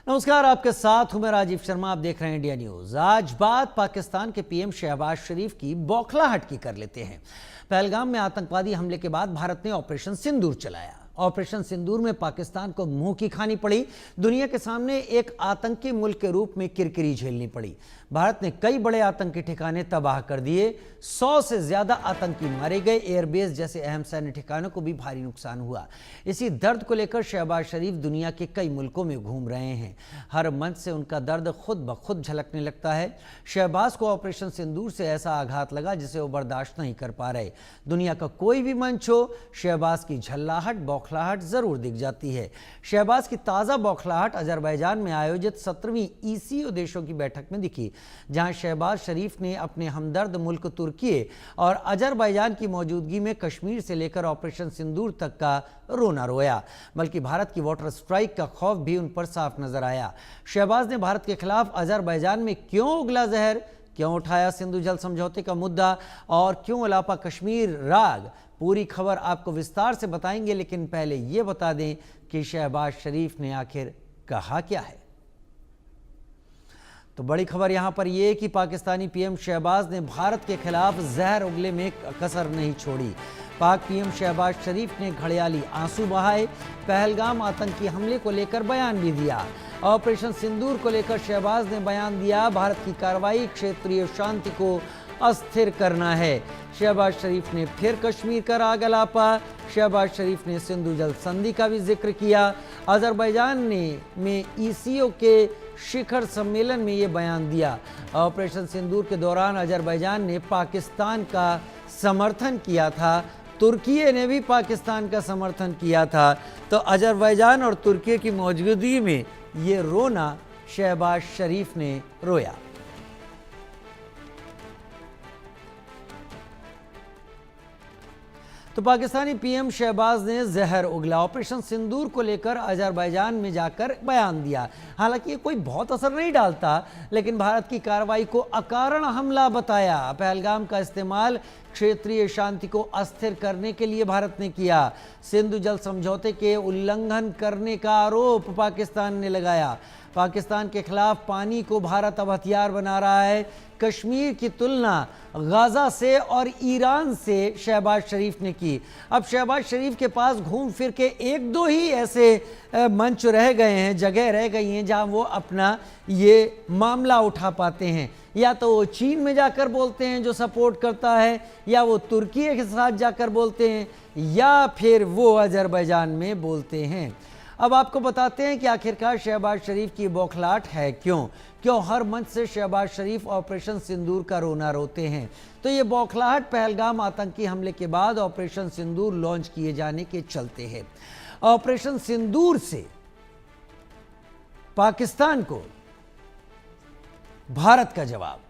नमस्कार, आपके साथ हूं मैं राजीव शर्मा। आप देख रहे हैं इंडिया न्यूज। आज बात पाकिस्तान के पीएम शहबाज शरीफ की बौखलाहट की कर लेते हैं। पहलगाम में आतंकवादी हमले के बाद भारत ने ऑपरेशन सिंदूर चलाया। ऑपरेशन सिंदूर में पाकिस्तान को मुंह की खानी पड़ी। दुनिया के सामने एक आतंकी मुल्क के रूप में किरकिरी झेलनी पड़ी। भारत ने कई बड़े आतंकी ठिकाने तबाह कर दिए। 100 से ज्यादा आतंकी मारे गए। एयरबेस जैसे अहम सैन्य ठिकानों को भी भारी नुकसान हुआ। इसी दर्द को लेकर शहबाज शरीफ दुनिया के कई मुल्कों में घूम रहे हैं। हर मंच से उनका दर्द खुद ब खुद झलकने लगता है। शहबाज को ऑपरेशन सिंदूर से ऐसा आघात लगा जिसे वो बर्दाश्त नहीं कर पा रहे। दुनिया का कोई भी मंच हो, शहबाज की झल्लाहट, बौखलाहट जरूर दिख जाती है। शहबाज की ताज़ा बौखलाहट अजरबैजान में आयोजित 17वीं ECO देशों की बैठक में दिखी, जहां शहबाज शरीफ ने अपने हमदर्द मुल्क तुर्की और अजरबैजान की मौजूदगी में कश्मीर से लेकर ऑपरेशन सिंदूर तक का रोना रोया। बल्कि भारत की वाटर स्ट्राइक का खौफ भी उन पर साफ नजर आया। शहबाज ने भारत के खिलाफ अजरबैजान में क्यों उगला जहर, क्यों उठाया सिंधु जल समझौते का मुद्दा और क्यों अलापा कश्मीर राग, पूरी खबर आपको विस्तार से बताएंगे। लेकिन पहले ये बता दें कि शहबाज शरीफ ने आखिर कहा क्या है। तो बड़ी खबर यहां पर यह कि पाकिस्तानी पीएम शहबाज ने भारत के खिलाफ जहर उगले में कसर नहीं छोड़ी। पाक पीएम शहबाज शरीफ ने घड़ियाली आंसू बहाए। पहलगाम आतंकी हमले को लेकर बयान भी दिया। ऑपरेशन सिंदूर को लेकर शहबाज ने बयान दिया, भारत की कार्रवाई क्षेत्रीय शांति को अस्थिर करना है। शहबाज शरीफ ने फिर कश्मीर का राग अलापा। शहबाज शरीफ ने सिंधु जल संधि का भी जिक्र किया। अजरबैजान में ECO के शिखर सम्मेलन में ये बयान दिया। ऑपरेशन सिंदूर के दौरान अजरबैजान ने पाकिस्तान का समर्थन किया था, तुर्की ने भी पाकिस्तान का समर्थन किया था। तो अजरबैजान और तुर्की की मौजूदगी में ये रोना शहबाज शरीफ ने रोया। तो पाकिस्तानी पीएम शहबाज ने जहर उगला ऑपरेशन सिंदूर को लेकर अजरबैजान में जाकर बयान दिया। हालांकि ये कोई बहुत असर नहीं डालता, लेकिन भारत की कार्रवाई को अकारण हमला बताया। पहलगाम का इस्तेमाल क्षेत्रीय शांति को अस्थिर करने के लिए भारत ने किया। सिंधु जल समझौते के उल्लंघन करने का आरोप पाकिस्तान ने लगाया। पाकिस्तान के खिलाफ पानी को भारत अब हथियार बना रहा है। कश्मीर की तुलना गाजा से और ईरान से शहबाज शरीफ ने की। अब शहबाज शरीफ के पास घूम फिर के एक दो ही ऐसे मंच रह गए हैं, जगह रह गई हैं जहां वो अपना ये मामला उठा पाते हैं। या तो वो चीन में जाकर बोलते हैं जो सपोर्ट करता है, या वो तुर्की के साथ जाकर बोलते हैं, या फिर वो अजरबैजान में बोलते हैं। अब आपको बताते हैं कि आखिरकार शहबाज शरीफ की बौखलाहट है क्यों हर मंच से शहबाज शरीफ ऑपरेशन सिंदूर का रोना रोते हैं। तो ये बौखलाहट पहलगाम आतंकी हमले के बाद ऑपरेशन सिंदूर लॉन्च किए जाने के चलते हैं। ऑपरेशन सिंदूर से पाकिस्तान को भारत का जवाब।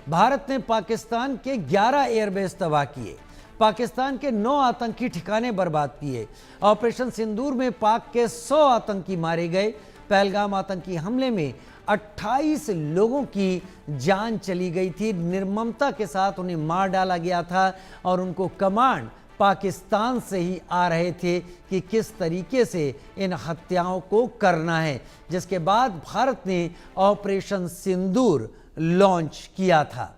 भारत ने पाकिस्तान के 11 एयरबेस तबाह किए, पाकिस्तान के 9 आतंकी ठिकाने बर्बाद किए। ऑपरेशन सिंदूर में पाक के 100 आतंकी मारे गए। पहलगाम आतंकी हमले में 28 लोगों की जान चली गई थी। निर्ममता के साथ उन्हें मार डाला गया था और उनको कमांड पाकिस्तान से ही आ रहे थे कि किस तरीके से इन हत्याओं को करना है, जिसके बाद भारत ने ऑपरेशन सिंदूर लॉन्च किया था।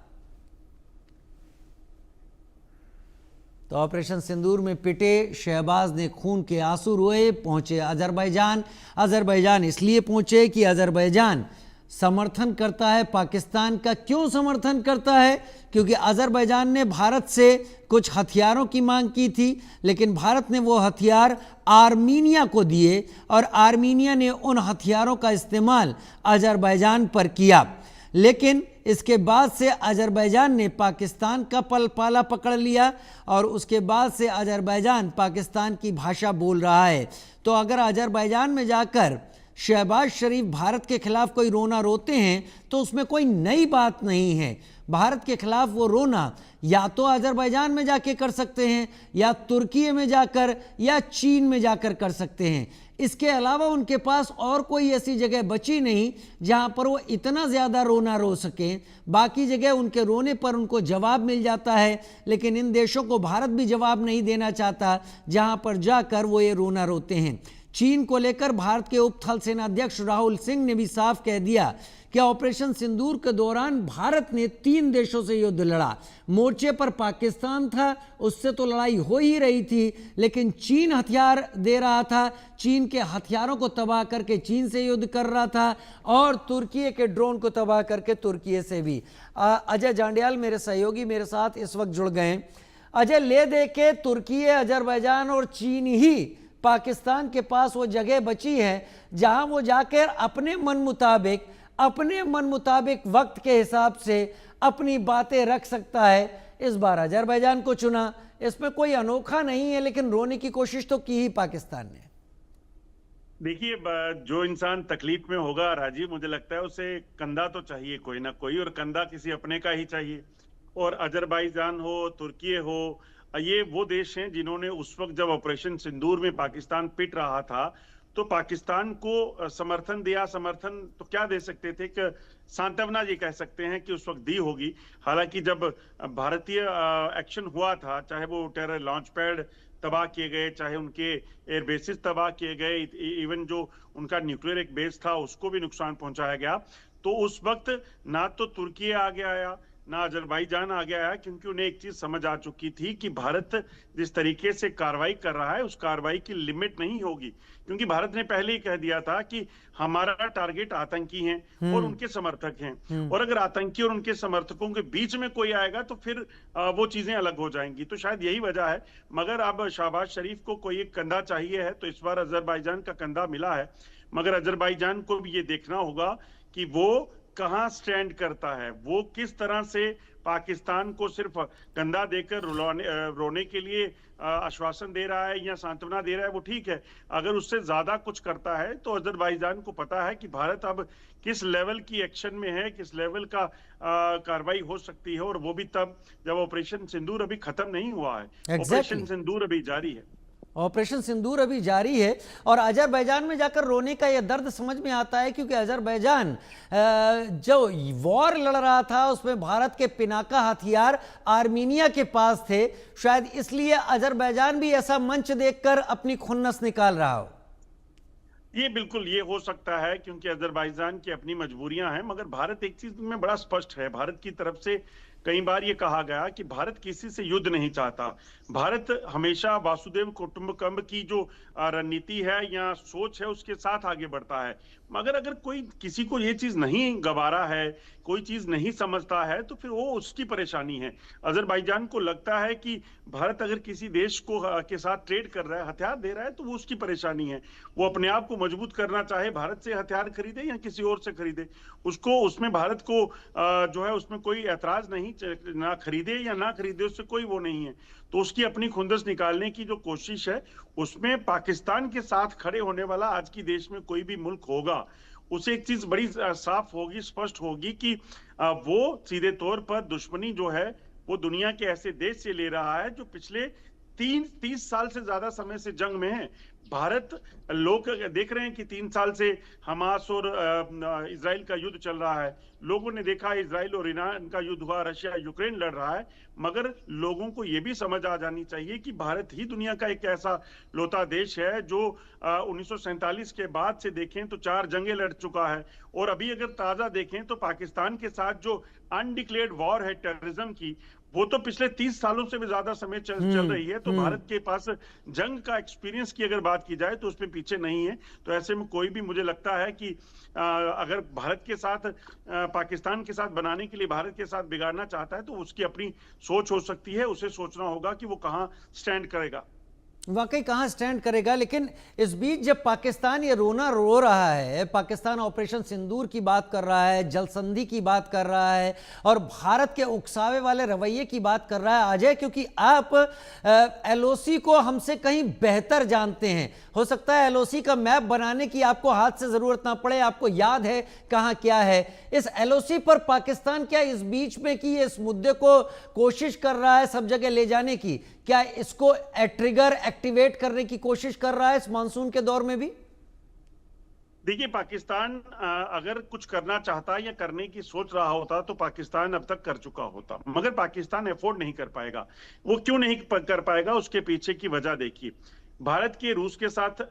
तो ऑपरेशन सिंदूर में पिटे शहबाज ने खून के आंसू रोए। पहुंचे अजरबैजान इसलिए पहुंचे कि अजरबैजान समर्थन करता है पाकिस्तान का। क्यों समर्थन करता है? क्योंकि अजरबैजान ने भारत से कुछ हथियारों की मांग की थी, लेकिन भारत ने वो हथियार आर्मीनिया को दिए और आर्मीनिया ने उन हथियारों का इस्तेमाल अजरबैजान पर किया। लेकिन इसके बाद से अजरबैजान ने पाकिस्तान का पाला पकड़ लिया और उसके बाद से अजरबैजान पाकिस्तान की भाषा बोल रहा है। तो अगर अजरबैजान में जाकर शहबाज शरीफ भारत के खिलाफ कोई रोना रोते हैं तो उसमें कोई नई बात नहीं है। भारत के खिलाफ वो रोना या तो अजरबैजान में जाके कर सकते हैं, या तुर्की में जाकर, या चीन में जाकर कर सकते हैं। इसके अलावा उनके पास और कोई ऐसी जगह बची नहीं जहां पर वो इतना ज़्यादा रोना रो सकें। बाकी जगह उनके रोने पर उनको जवाब मिल जाता है, लेकिन इन देशों को भारत भी जवाब नहीं देना चाहता जहां पर जाकर वो ये रोना रोते हैं। चीन को लेकर भारत के उप थल सेनाध्यक्ष राहुल सिंह ने भी साफ कह दिया कि ऑपरेशन सिंदूर के दौरान भारत ने 3 देशों से युद्ध लड़ा। मोर्चे पर पाकिस्तान था, उससे तो लड़ाई हो ही रही थी, लेकिन चीन हथियार दे रहा था, चीन के हथियारों को तबाह करके चीन से युद्ध कर रहा था, और तुर्की के ड्रोन को तबाह करके तुर्की से भी। अजय जांडियाल मेरे सहयोगी मेरे साथ इस वक्त जुड़ गए हैं। अजय, ले दे के तुर्की, अजरबैजान और चीन ही पाकिस्तान के पास वो जगह बची है जहां वो जाकर अपने मन मुताबिक वक्त के हिसाब से अपनी बातें रख सकता है। इस बार अजरबैजान को चुना, इसमें कोई अनोखा नहीं है, लेकिन रोने की कोशिश तो की ही पाकिस्तान ने। देखिए, जो इंसान तकलीफ में होगा राजीव, मुझे लगता है उसे कंधा तो चाहिए कोई ना कोई, और कंधा किसी अपने का ही चाहिए। और अजरबैजान हो, तुर्की हो, ये वो देश हैं जिन्होंने उस वक्त जब ऑपरेशन सिंदूर में पाकिस्तान पिट रहा था तो पाकिस्तान को समर्थन दिया। समर्थन तो क्या दे सकते थे, कि सांत्वना ये कह सकते हैं कि उस वक्त दी होगी। हालांकि जब भारतीय एक्शन हुआ था, चाहे वो टेरर लॉन्च पैड तबाह किए गए, चाहे उनके एयर बेसिस तबाह किए गए, इवन जो उनका न्यूक्लियर एक बेस था उसको भी नुकसान पहुंचाया गया, तो उस वक्त ना तो तुर्की आगे आया ना अजरबैजान आगे आया, क्योंकि उन्हें एक चीज समझ आ चुकी थी कि भारत जिस तरीके से कार्रवाई कर रहा है उस कार्रवाई की लिमिट नहीं होगी। क्योंकि भारत ने पहले ही कह दिया था कि हमारा टारगेट आतंकी हैं और उनके समर्थक हैं, और अगर आतंकी और उनके समर्थकों के बीच में कोई आएगा तो फिर वो चीजें अलग हो जाएंगी। तो शायद यही वजह है। मगर अब शहबाज शरीफ को कोई एक कंधा चाहिए है, तो इस बार अजरबैजान का कंधा मिला है। मगर अजरबैजान को भी ये देखना होगा कि वो कहां स्टैंड करता है, वो किस तरह से पाकिस्तान को सिर्फ कंधा देकर रोने के लिए आश्वासन दे रहा है या सांत्वना दे रहा है, वो ठीक है। अगर उससे ज्यादा कुछ करता है तो अजरबैजान को पता है कि भारत अब किस लेवल की एक्शन में है, किस लेवल का कार्रवाई हो सकती है, और वो भी तब जब ऑपरेशन सिंदूर अभी खत्म नहीं हुआ है। ऑपरेशन सिंदूर अभी जारी है। ऑपरेशन सिंदूर अभी जारी है, और अजरबैजान में जाकर रोने का यह दर्द समझ में आता है, क्योंकि अजरबैजान जो वॉर लड़ रहा था उसमें भारत के पिनाका हथियार आर्मीनिया के पास थे। शायद इसलिए अजरबैजान भी ऐसा मंच देखकर अपनी खुन्नस निकाल रहा हो। ये बिल्कुल ये हो सकता है, क्योंकि अजरबैजान की अपनी मजबूरियां हैं। मगर भारत एक चीज में बड़ा स्पष्ट है, भारत की तरफ से कई बार ये कहा गया कि भारत किसी से युद्ध नहीं चाहता। भारत हमेशा वासुदेव कुटुंबकम की जो रणनीति है या सोच है उसके साथ आगे बढ़ता है। मगर अगर कोई किसी को ये चीज नहीं गवारा है, कोई चीज नहीं समझता है, तो फिर वो उसकी परेशानी है। अजरबैजान को लगता है कि भारत अगर किसी देश को के साथ ट्रेड कर रहा है, हथियार दे रहा है, तो वो उसकी परेशानी है। वो अपने आप को मजबूत करना चाहे भारत से हथियार खरीदे या किसी और से खरीदे, उसको उसमें भारत को जो है उसमें कोई ऐतराज नहीं, ना खरीदे या ना खरीदे, उससे कोई वो नहीं है। तो उसकी अपनी खुंदस निकालने की जो कोशिश है उसमें पाकिस्तान के साथ खड़े होने वाला आज की देश में कोई भी मुल्क होगा, उसे एक चीज बड़ी साफ होगी, स्पष्ट होगी कि वो सीधे तौर पर दुश्मनी जो है वो दुनिया के ऐसे देश से ले रहा है जो पिछले 30 साल से ज्यादा समय से जंग में है। भारत, लोग देख रहे हैं कि 3 साल से हमास और इजराइल का युद्ध चल रहा है। लोगों ने देखा इजराइल और ईरान का युद्ध हुआ, रशिया यूक्रेन लड़ रहा है। मगर लोगों को यह भी समझ आ जानी चाहिए कि भारत ही दुनिया का एक ऐसा लौता देश है जो 1947 के बाद से देखें तो 4 जंगें लड़ चुका है, और अभी अगर ताजा देखें तो पाकिस्तान के साथ जो अनडिक्लेयर्ड वॉर है टेररिज्म की, वो तो पिछले 30 सालों से भी ज्यादा समय चल रही है। तो भारत के पास जंग का एक्सपीरियंस की अगर बात की जाए तो उसमें पीछे नहीं है। तो ऐसे में कोई भी, मुझे लगता है कि अगर भारत के साथ पाकिस्तान के साथ बनाने के लिए भारत के साथ बिगाड़ना चाहता है तो उसकी अपनी सोच हो सकती है। उसे सोचना होगा कि वो कहां स्टैंड करेगा, वाकई कहां स्टैंड करेगा। लेकिन इस बीच जब पाकिस्तान ये रोना रो रहा है, पाकिस्तान ऑपरेशन सिंदूर की बात कर रहा है, जल संधि की बात कर रहा है और भारत के उकसावे वाले रवैये की बात कर रहा है, अजय, क्योंकि आप एलओसी को हमसे कहीं बेहतर जानते हैं। हो सकता है एलओसी का मैप बनाने की आपको हाथ से जरूरत ना पड़े, आपको याद है कहां क्या है। इस एलओसी पर पाकिस्तान क्या इस बीच में कि इस मुद्दे को कोशिश कर रहा है सब जगह ले जाने की, क्या इसको ट्रिगर एक्टिवेट करने की कोशिश कर रहा है इस मानसून के दौर में भी? देखिए, पाकिस्तान अगर कुछ करना चाहता या करने की सोच रहा होता तो पाकिस्तान अब तक कर चुका होता, मगर पाकिस्तान अफोर्ड नहीं कर पाएगा। वो क्यों नहीं कर पाएगा, उसके पीछे की वजह देखिए। भारत के रूस के साथ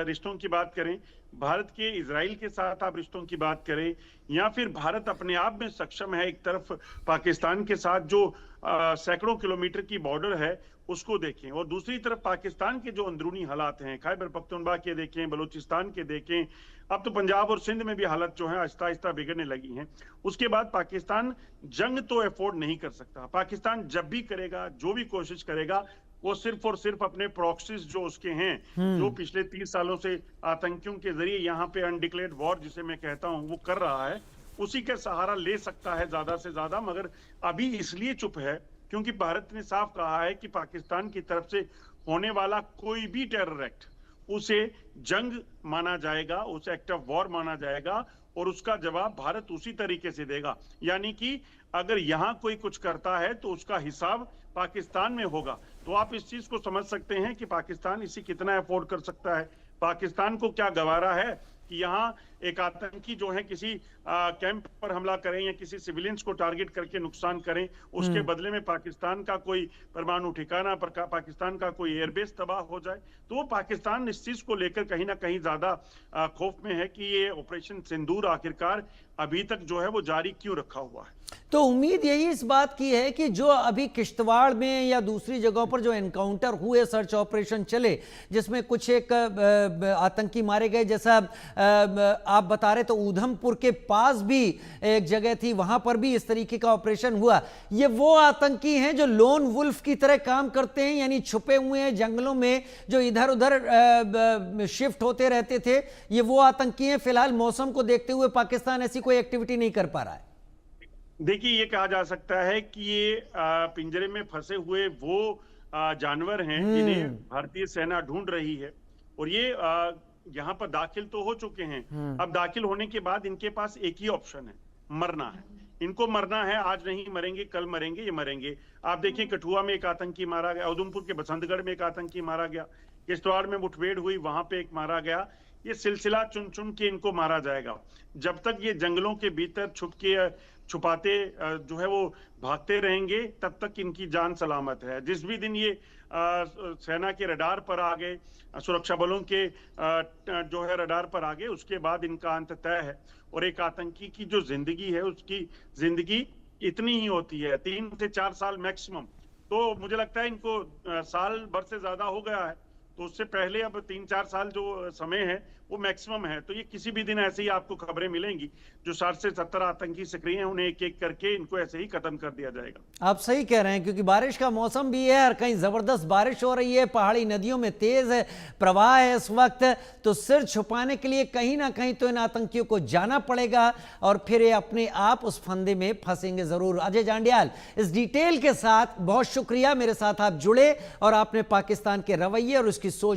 रिश्तों की बात करें, भारत के इजराइल के साथ आप रिश्तों की बात करें, या फिर भारत अपने आप में सक्षम है एक तरफ पाकिस्तान के साथ जो सैकड़ों किलोमीटर की बॉर्डर है उसको देखें, और दूसरी तरफ पाकिस्तान के जो अंदरूनी हालात हैं, खैबर पख्तूनख्वा के देखें, बलूचिस्तान के देखें, अब तो पंजाब और सिंध में भी हालत जो है आहिस्ता आहिस्ता बिगड़ने लगी हैं। उसके बाद पाकिस्तान जंग तो अफोर्ड नहीं कर सकता। पाकिस्तान जब भी करेगा, जो भी कोशिश करेगा, वो सिर्फ और सिर्फ अपने प्रॉक्सीज जो उसके हैं, जो पिछले 30 सालों से आतंकियों के जरिए यहाँ पे अनडिक्लेयर्ड वॉर जिसे मैं कहता हूँ वो कर रहा है, उसी का सहारा ले सकता है ज्यादा से ज्यादा। मगर अभी इसलिए चुप है क्योंकि भारत ने साफ कहा है कि पाकिस्तान की तरफ से होने वाला कोई भी टेरर एक्ट उसे जंग माना जाएगा, उसे एक्ट ऑफ वॉर माना जाएगा, और उसका जवाब भारत उसी तरीके से देगा। यानी कि अगर यहां कोई कुछ करता है तो उसका हिसाब पाकिस्तान में होगा। तो आप इस चीज को समझ सकते हैं कि पाकिस्तान इसे कितना अफोर्ड कर सकता है। पाकिस्तान को क्या गवारा है कि यहाँ एक आतंकी जो है किसी कैंप पर हमला करें या किसी सिविलियंस को टारगेट करके नुकसान करें, उसके बदले में पाकिस्तान का कोई परमाणु ठिकाना पर पाकिस्तान का कोई एयरबेस तबाह हो जाए। तो वो पाकिस्तान इस चीज को लेकर कहीं ना कहीं ज्यादा खौफ में है कि ये ऑपरेशन सिंदूर आखिरकार अभी तक जो है वो जारी क्यों रखा हुआ है। तो उम्मीद यही इस बात की है कि जो अभी किश्तवाड़ में या दूसरी जगहों पर जो एनकाउंटर हुए, सर्च ऑपरेशन चले, जिसमें कुछ एक आतंकी मारे गए, जैसा आप बता रहे, तो उधमपुर के पास भी एक जगह थी, वहां पर भी इस तरीके का ऑपरेशन हुआ। ये वो आतंकी हैं जो लोन वुल्फ की तरह काम करते हैं, यानी छुपे हुए हैं जंगलों में, जो इधर उधर शिफ्ट होते रहते थे, ये वो आतंकी हैं। फिलहाल मौसम को देखते हुए पाकिस्तान ऐसी कोई एक्टिविटी नहीं कर पा रहा है। देखिए, ये कहा जा सकता है कि ये पिंजरे में फंसे हुए वो जानवर हैं जिन्हें भारतीय सेना ढूंढ रही है, और ये यहाँ पर दाखिल तो हो चुके हैं। अब दाखिल होने के बाद इनके पास एक ही ऑप्शन है, मरना है। इनको मरना है, आज नहीं मरेंगे कल मरेंगे, ये मरेंगे। आप देखिए, कठुआ में एक आतंकी मारा गया, उधमपुर के बसंतगढ़ में एक आतंकी मारा गया, किश्तवाड़ में मुठभेड़ हुई, वहां पे एक मारा गया। ये सिलसिला चुन चुन के इनको मारा जाएगा। जब तक ये जंगलों के भीतर छुपाते जो है वो भागते रहेंगे, तब तक इनकी जान सलामत है। जिस भी दिन ये सेना के रडार पर आ गए, सुरक्षा बलों के जो है रडार पर आ गए, उसके बाद इनका अंत तय है। और एक आतंकी की जो जिंदगी है, उसकी जिंदगी इतनी ही होती है, 3 से 4 साल मैक्सिमम। तो मुझे लगता है इनको साल भर से ज्यादा हो गया है, तो उससे पहले अब 3-4 साल जो समय है वो मैक्सिमम है। तो ये किसी भी दिन ऐसे ही आपको खबरें मिलेंगी, जो 60 से 70 आतंकी सक्रिय हैं, उन्हें एक एक करके इनको ऐसे ही खत्म कर दिया जाएगा। आप सही कह रहे हैं, क्योंकि बारिश का मौसम भी है और कहीं जबरदस्त बारिश हो रही है, पहाड़ी नदियों में तेज है प्रवाह है इस वक्त, तो सिर छुपाने के लिए कहीं ना कहीं तो इन आतंकियों को जाना पड़ेगा, और फिर ये अपने आप उस फंदे में फंसेंगे जरूर। अजय जांडियाल, इस डिटेल के साथ बहुत शुक्रिया, मेरे साथ आप जुड़े और आपने पाकिस्तान के रवैये और उसकी सोच